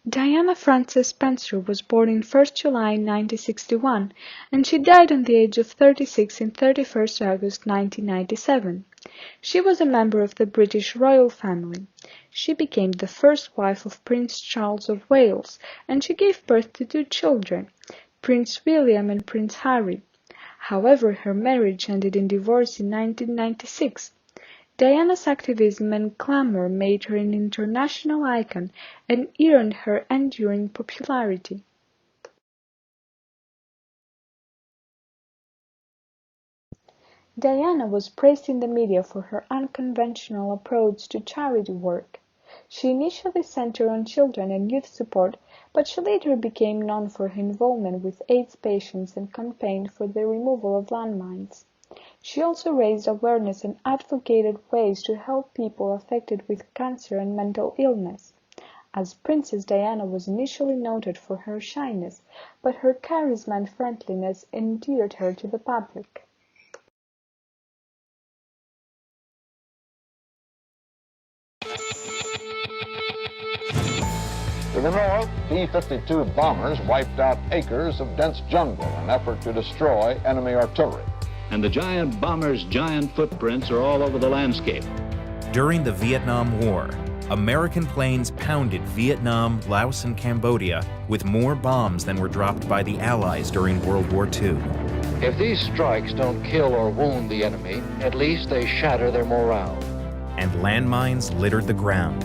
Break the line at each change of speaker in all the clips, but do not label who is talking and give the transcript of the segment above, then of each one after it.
Diana Frances Spencer was born on 1 July 1961, and she died on the age of 36 on 31st August 1997. She was a member of the British royal family. She became the first wife of Prince Charles of Wales, and she gave birth to two children, Prince William and Prince Harry. However, her marriage ended in divorce in 1996. Diana's activism and glamour made her an international icon and earned her enduring popularity. Diana was praised in the media for her unconventional approach to charity work. She initially centered on children and youth support, but she later became known for her involvement with AIDS patients and campaigned for the removal of landmines. She also raised awareness and advocated ways to help people affected with cancer and mental illness. As Princess Diana was initially noted for her shyness, but her charisma and friendliness endeared her to the public.
To the north, B-52 bombers wiped out acres of dense jungle in an effort to destroy enemy artillery.
And the giant bombers' giant footprints are all over the landscape.
During the Vietnam War, American planes pounded Vietnam, Laos, and Cambodia with more bombs than were dropped by the Allies during World War II.
If these strikes don't kill or wound the enemy, at least they shatter their morale.
And landmines littered the ground.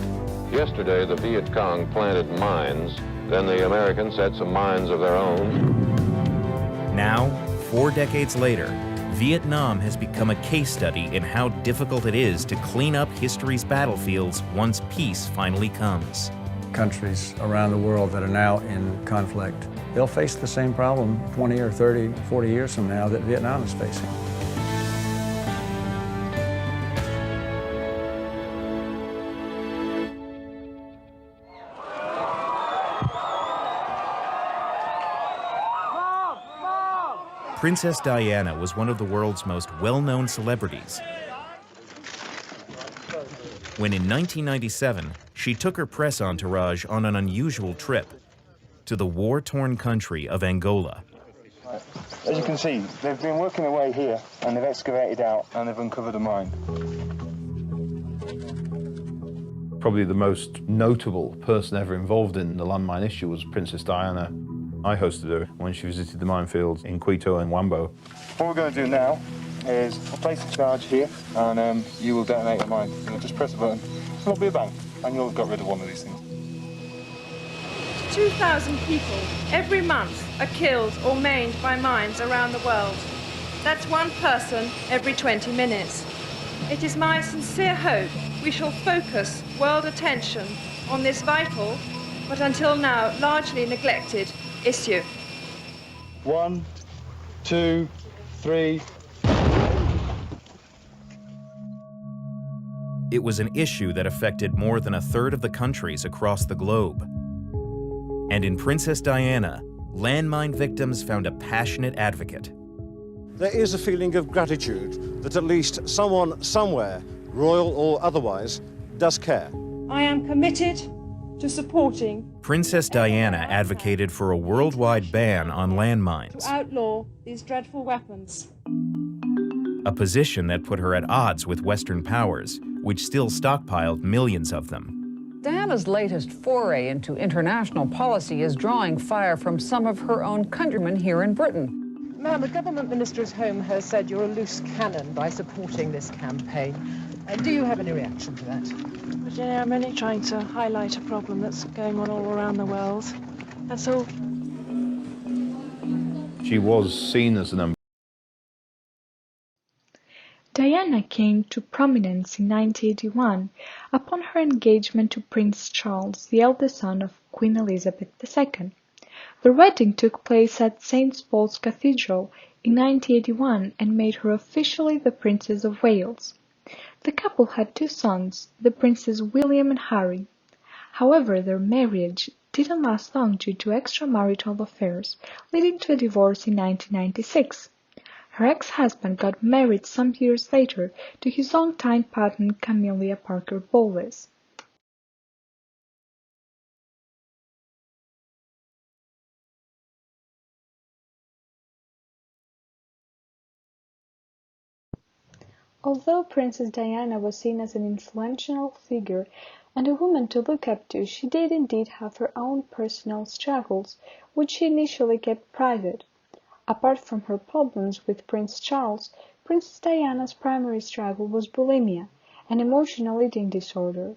Yesterday, the Viet Cong planted mines. Then the Americans had some mines of their own.
Now, 4 decades later, Vietnam has become a case study in how difficult it is to clean up history's battlefields once peace finally comes.
Countries around the world that are now in conflict, they'll face the same problem 20 or 30, 40 years from now that Vietnam is facing.
Princess Diana was one of the world's most well-known celebrities. When in 1997, she took her press entourage on an unusual trip to the war-torn country of Angola.
As you can see, they've been working away here, and they've excavated out, and they've uncovered a mine.
Probably the most notable person ever involved in the landmine issue was Princess Diana. I hosted her when she visited the minefields in Quito and Wambo.
What we're going to do now is I'll place a charge here, and you will detonate a mine. You'll just press a button, it'll be a bang, and you'll have got rid of one of these things.
2,000 people every month are killed or maimed by mines around the world. That's one person every 20 minutes. It is my sincere hope we shall focus world attention on this vital, but until now largely neglected, issue.
1, 2, 3.
It was an issue that affected more than a third of the countries across the globe. And in Princess Diana, landmine victims found a passionate advocate.
There is a feeling of gratitude that at least someone somewhere, royal or otherwise, does care.
I am committed to supporting
Princess Diana advocated for a worldwide ban on landmines,
to outlaw these dreadful weapons.
a position that put her at odds with Western powers, which still stockpiled millions of them.
Diana's latest foray into international policy is drawing fire from some of her own countrymen here in Britain.
Ma'am, the government minister's home has said you're a loose cannon by supporting this campaign. Do you have any reaction to that?
Virginia, I'm only trying to highlight a problem that's going on all around the world. That's all.
She was seen as an
Diana came to prominence in 1981 upon her engagement to Prince Charles, the eldest son of Queen Elizabeth II. The wedding took place at St. Paul's Cathedral in 1981 and made her officially the Princess of Wales. The couple had two sons, the Princes William and Harry. However, their marriage didn't last long due to extramarital affairs, leading to a divorce in 1996. Her ex-husband got married some years later to his longtime partner Camilla Parker Bowles. Although Princess Diana was seen as an influential figure and a woman to look up to, she did indeed have her own personal struggles, which she initially kept private. Apart from her problems with Prince Charles, Princess Diana's primary struggle was bulimia, an emotional eating disorder.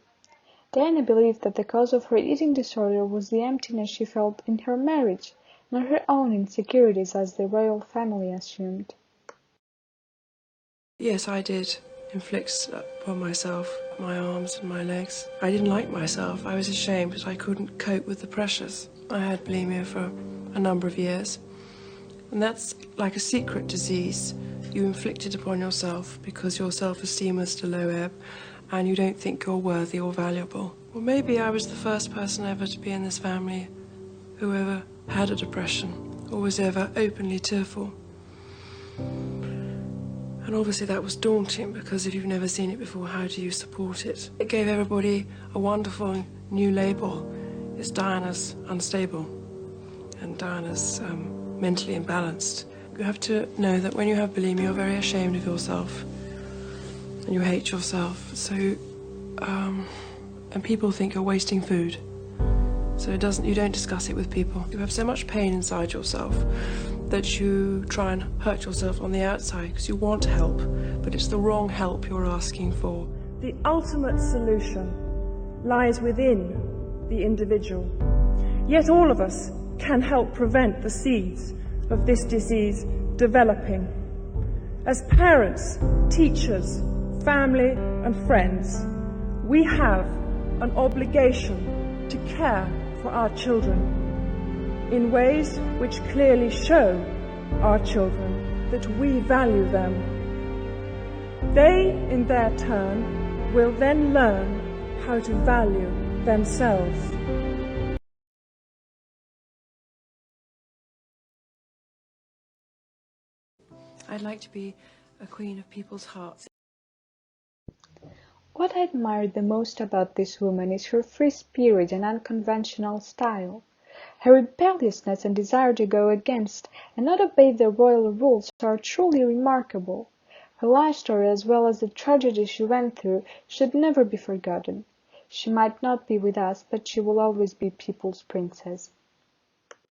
Diana believed that the cause of her eating disorder was the emptiness she felt in her marriage, not her own insecurities as the royal family assumed.
Yes, I did inflict upon myself my arms and my legs. I didn't like myself. I was ashamed that I couldn't cope with the pressures. I had bulimia for a number of years. And that's like a secret disease you inflict it upon yourself because your self-esteem was at a low ebb and you don't think you're worthy or valuable. Well, maybe I was the first person ever to be in this family who ever had a depression or was ever openly tearful. And obviously that was daunting because if you've never seen it before, how do you support it? It gave everybody a wonderful new label. It's Diana's unstable and Diana's mentally imbalanced. You have to know that when you have bulimia, you're very ashamed of yourself and you hate yourself. So, and people think you're wasting food. So you don't discuss it with people. You have so much pain inside yourself that you try and hurt yourself on the outside because you want help, but it's the wrong help you're asking for.
The ultimate solution lies within the individual. Yet all of us can help prevent the seeds of this disease developing. As parents, teachers, family and friends, we have an obligation to care for our children in ways which clearly show our children that we value them. They, in their turn, will then learn how to value themselves.
I'd like to be a queen of people's hearts.
What I admired the most about this woman is her free spirit and unconventional style. Her rebelliousness and desire to go against and not obey the royal rules are truly remarkable. Her life story, as well as the tragedy she went through, should never be forgotten. She might not be with us, but she will always be people's princess.